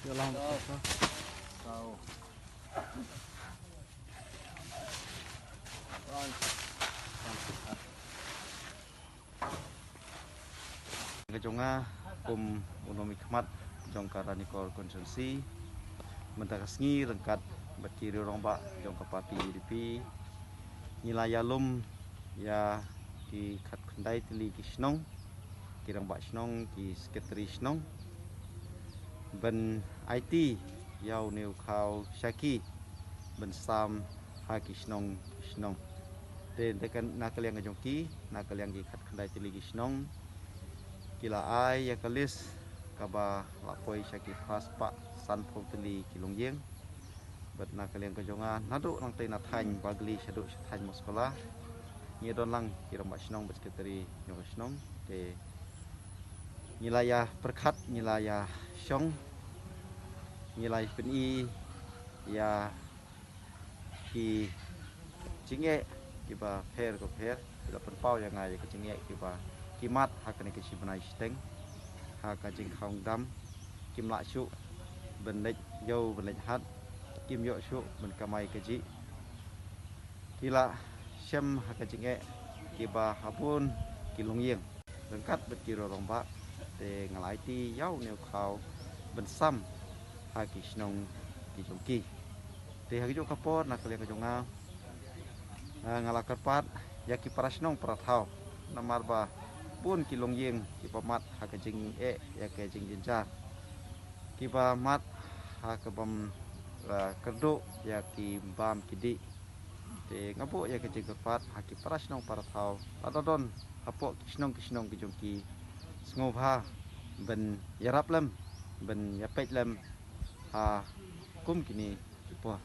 Lang Kejonga kum unomi khmat jong karanikol konsumsi mentakasngi rengkat berkiri rombak jong kapati dipi nilai alum ya ki khat khandai tili kisnong ki rambak snong ki sekretari snong ben IT yau neu khau syaki ben sam ha kisnong snong te dekan nakaliang jongki nakaliang ki khat khandai tili kisnong kila ai ya kalis kaba lapoi syaki khas pak san phau tili kilong yeng bet nakaliang kejonga nadu nang tei nathany bagli syadu sythany mo sekolah ngi don lang kiram basnong sekretari nyong snong te nilaya perkhat nilaya syong nilai peni ya ki cinge kiba pher ko pher tidak perpau yang ngai ke cinge kiba kimat hakane ke sibanai steng haka jing khong dam kim la shu benek yo benek hat kim yo shu ben kamai keji kila syam haka jinge kiba habun kilong yeng lengkat berkiro rombak te ngalai ti yau neu khau ben sam haki snong ki jongki te haki jo kapor nakaliang kejonga ngalakar pat yaki parasnong prathau namar ba pun kilong yeng kiba mat haka jing ya ke jing jinjar kiba mat haka bam kerdo ya ki bam kidi te ngapo ya ke jing pat haki parasnong prathau adodon apok kisnong ki jongki ngobha ben yarap lem ben yapet lem ha kum kini kipo